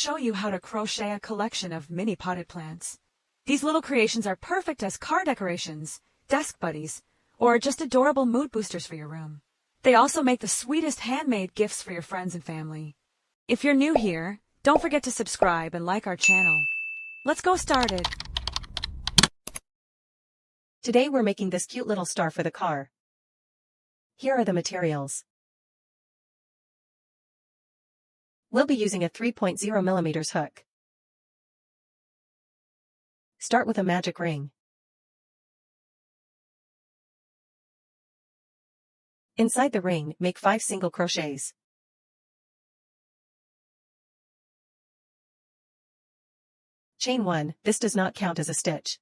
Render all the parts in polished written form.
show you how to crochet a collection of mini potted plants. These little creations are perfect as car decorations, desk buddies, or just adorable mood boosters for your room. They also make the sweetest handmade gifts for your friends and family. If you're new here, don't forget to subscribe and like our channel. Let's go started. Today we're making this cute little star for the car. Here are the materials. We'll be using a 3.0 mm hook. Start with a magic ring. Inside the ring, make 5 single crochets. Chain 1, this does not count as a stitch.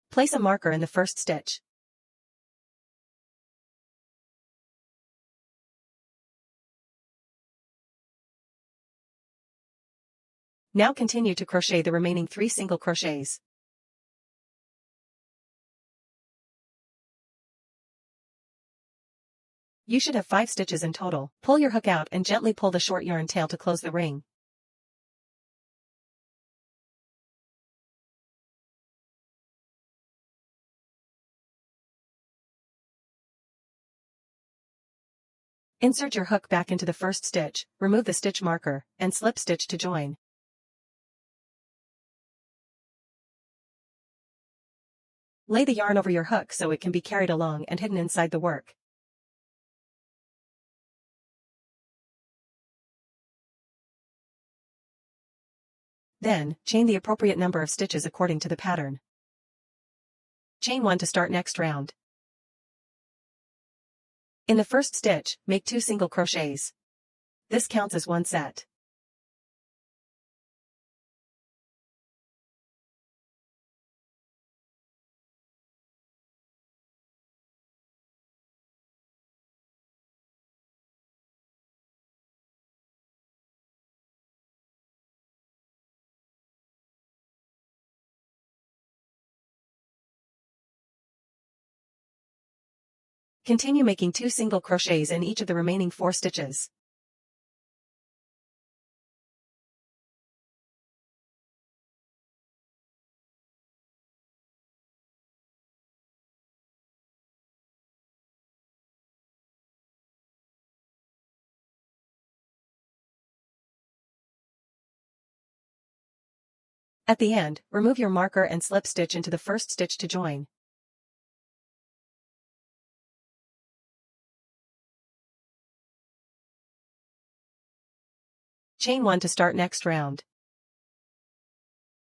Place a marker in the first stitch. Now continue to crochet the remaining 3 single crochets. You should have 5 stitches in total. Pull your hook out and gently pull the short yarn tail to close the ring. Insert your hook back into the first stitch, remove the stitch marker, and slip stitch to join. Lay the yarn over your hook so it can be carried along and hidden inside the work. Then, chain the appropriate number of stitches according to the pattern. Chain 1 to start next round. In the first stitch, make 2 single crochets. This counts as one set. Continue making 2 single crochets in each of the remaining 4 stitches. At the end, remove your marker and slip stitch into the first stitch to join. Chain 1 to start next round.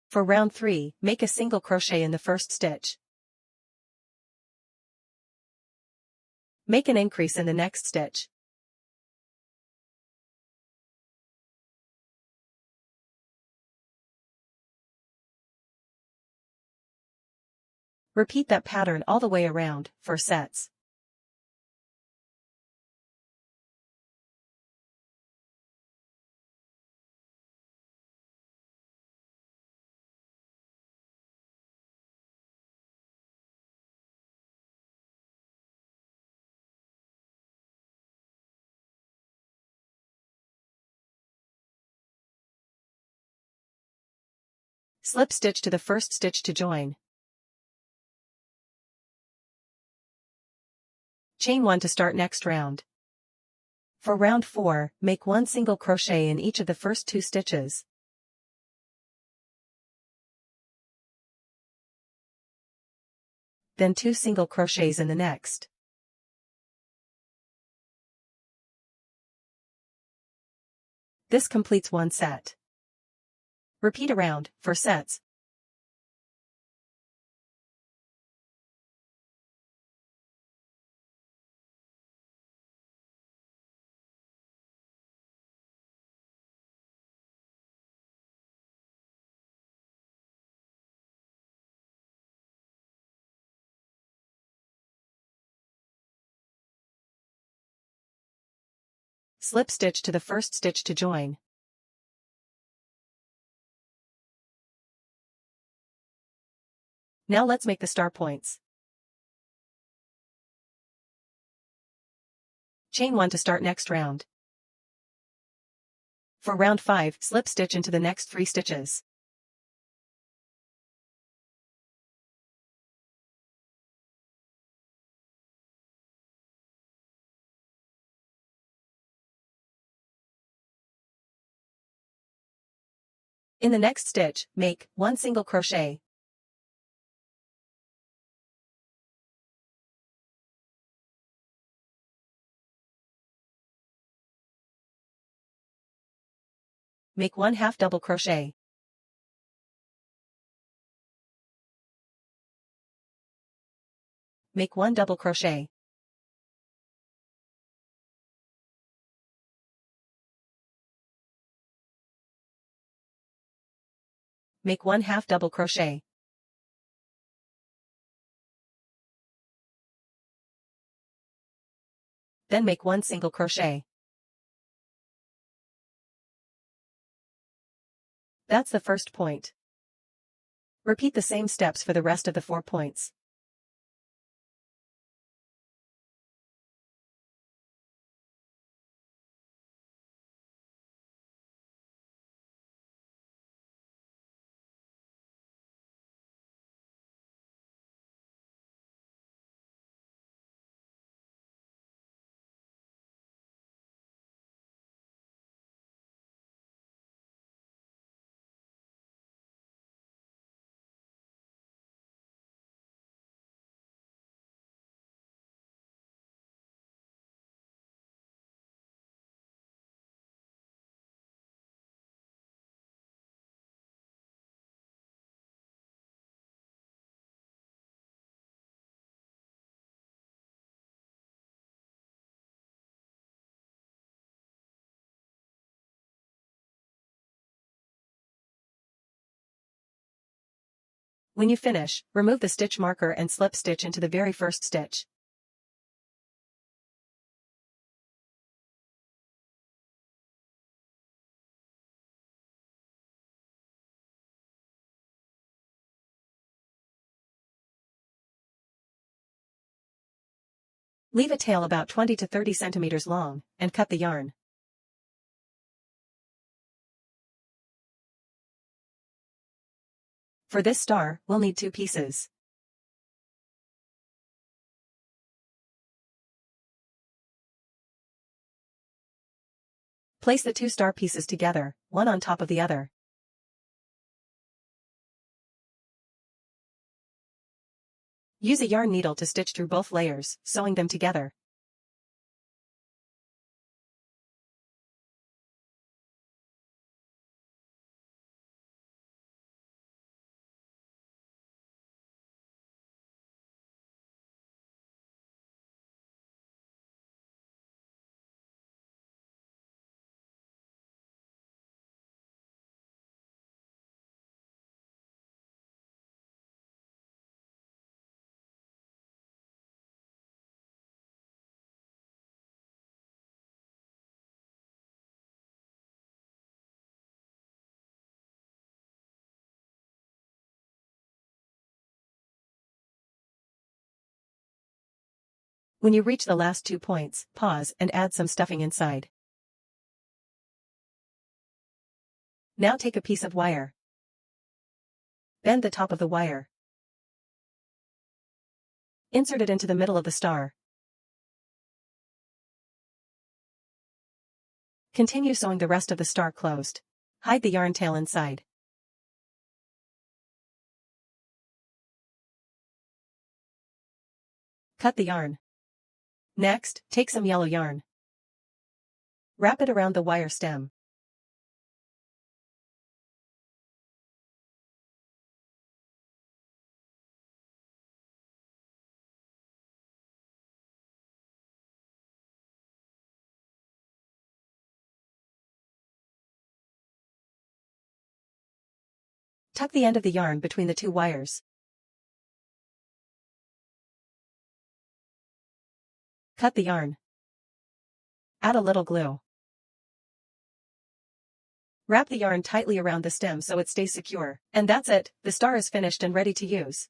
For round 3, make a single crochet in the first stitch. Make an increase in the next stitch. Repeat that pattern all the way around, for sets. Slip stitch to the first stitch to join. Chain 1 to start next round. For round 4, make 1 single crochet in each of the first 2 stitches. Then 2 single crochets in the next. This completes one set. Repeat around, for sets. Slip stitch to the first stitch to join. Now let's make the star points. Chain 1 to start next round. For round 5, slip stitch into the next 3 stitches. In the next stitch, make 1 single crochet. Make 1 half double crochet. Make 1 double crochet. Make 1 half double crochet. Then make 1 single crochet. That's the first point. Repeat the same steps for the rest of the 4 points. When you finish, remove the stitch marker and slip stitch into the very first stitch. Leave a tail about 20 to 30 centimeters long, and cut the yarn. For this star, we'll need 2 pieces. Place the 2 star pieces together, one on top of the other. Use a yarn needle to stitch through both layers, sewing them together. When you reach the last 2 points, pause and add some stuffing inside. Now take a piece of wire. Bend the top of the wire. Insert it into the middle of the star. Continue sewing the rest of the star closed. Hide the yarn tail inside. Cut the yarn. Next, take some yellow yarn. Wrap it around the wire stem. Tuck the end of the yarn between the 2 wires. Cut the yarn. Add a little glue. Wrap the yarn tightly around the stem so it stays secure. And that's it, the star is finished and ready to use.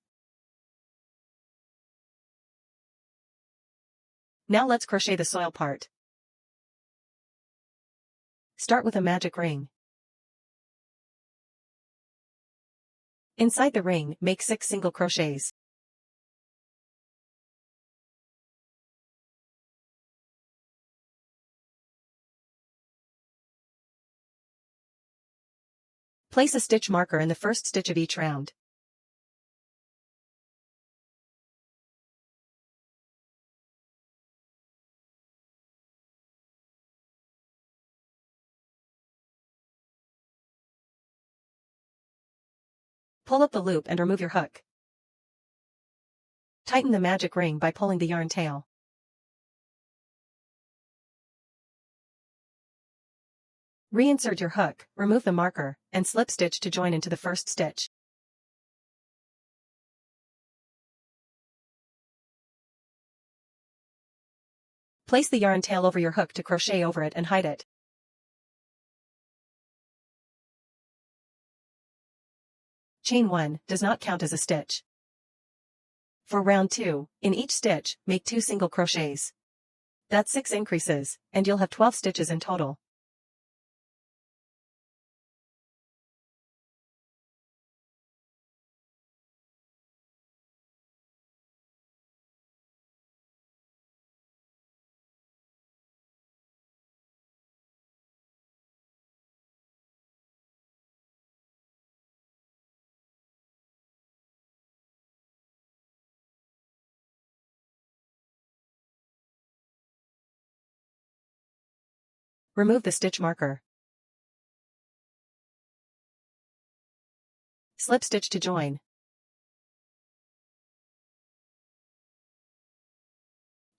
Now let's crochet the soil part. Start with a magic ring. Inside the ring, make 6 single crochets. Place a stitch marker in the first stitch of each round. Pull up the loop and remove your hook. Tighten the magic ring by pulling the yarn tail. Reinsert your hook, remove the marker, and slip stitch to join into the first stitch. Place the yarn tail over your hook to crochet over it and hide it. Chain 1 does not count as a stitch. For round 2, in each stitch, make 2 single crochets. That's 6 increases, and you'll have 12 stitches in total. Remove the stitch marker. Slip stitch to join.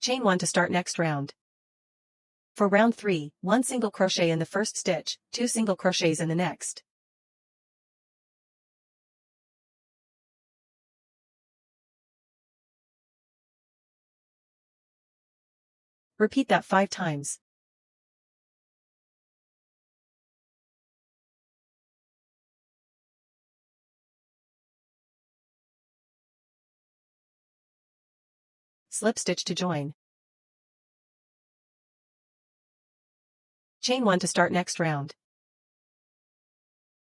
Chain 1 to start next round. For round 3, 1 single crochet in the first stitch, 2 single crochets in the next. Repeat that 5 times. Slip stitch to join. Chain 1 to start next round.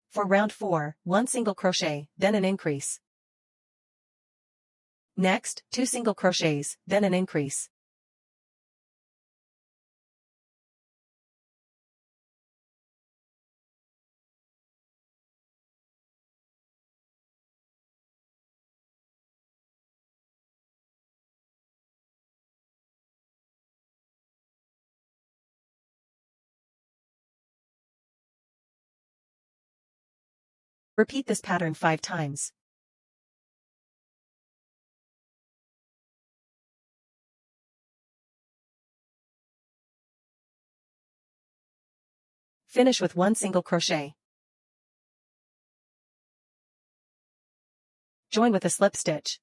For round 4, 1 single crochet, then an increase. Next, 2 single crochets, then an increase. Repeat this pattern 5 times. Finish with 1 single crochet. Join with a slip stitch.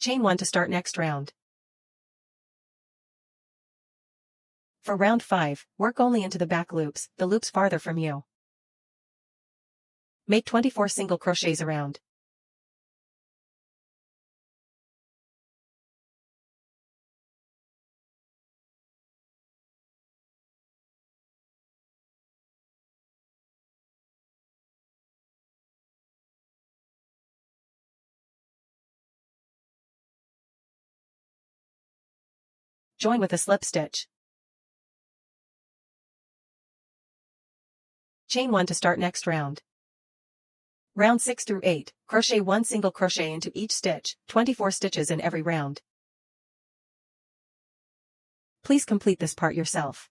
Chain 1 to start next round. For round 5, work only into the back loops, the loops farther from you. Make 24 single crochets around. Join with a slip stitch. Chain 1 to start next round. Round 6 through 8, crochet 1 single crochet into each stitch, 24 stitches in every round. Please complete this part yourself.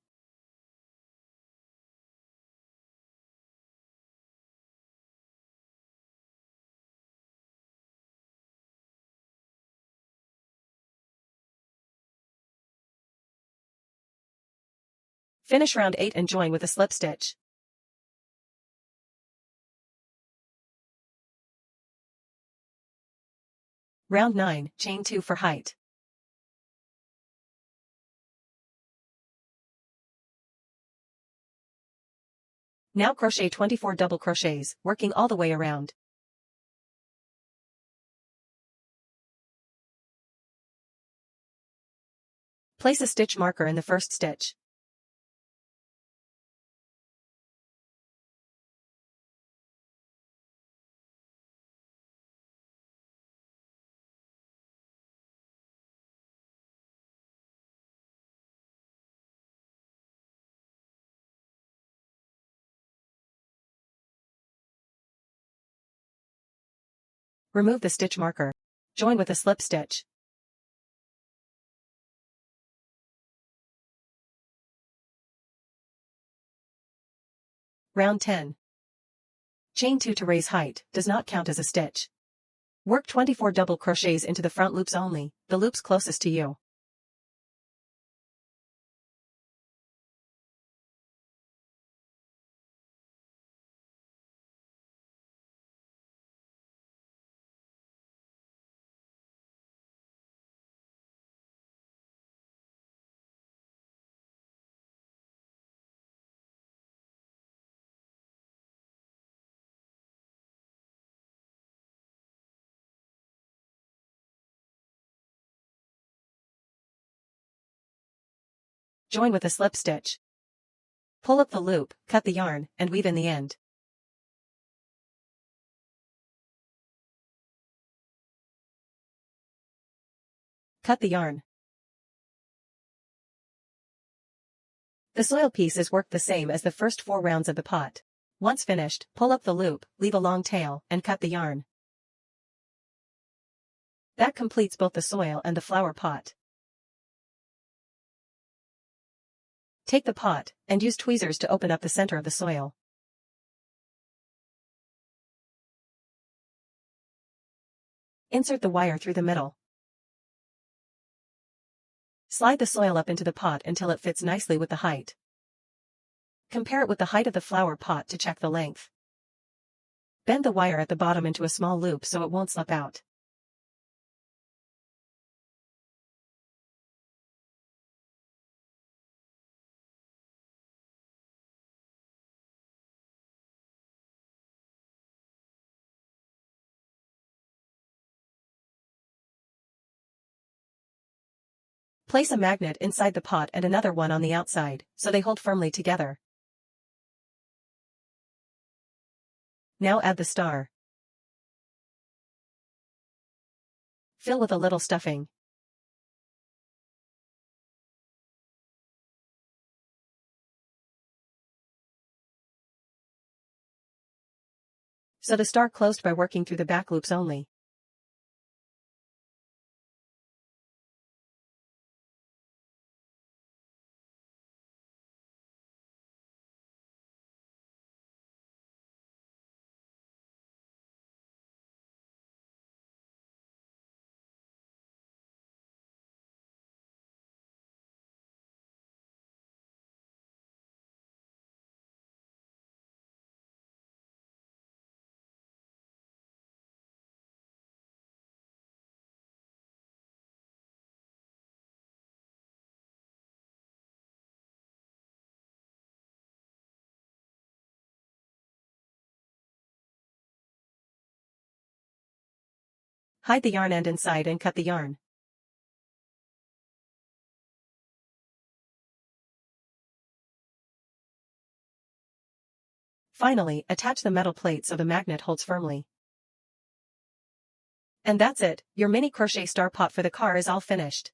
Finish round 8 and join with a slip stitch. Round 9, chain 2 for height. Now crochet 24 double crochets, working all the way around. Place a stitch marker in the first stitch. Remove the stitch marker. Join with a slip stitch. Round 10. Chain 2 to raise height, does not count as a stitch. Work 24 double crochets into the front loops only, the loops closest to you. Join with a slip stitch. Pull up the loop, cut the yarn, and weave in the end. Cut the yarn. The soil piece is worked the same as the first 4 rounds of the pot. Once finished, pull up the loop, leave a long tail, and cut the yarn. That completes both the soil and the flower pot. Take the pot, and use tweezers to open up the center of the soil. Insert the wire through the middle. Slide the soil up into the pot until it fits nicely with the height. Compare it with the height of the flower pot to check the length. Bend the wire at the bottom into a small loop so it won't slip out. Place a magnet inside the pot and another one on the outside, so they hold firmly together. Now add the star. Fill with a little stuffing. Sew the star closed by working through the back loops only. Hide the yarn end inside and cut the yarn. Finally, attach the metal plate so the magnet holds firmly. And that's it, your mini crochet star pot for the car is all finished.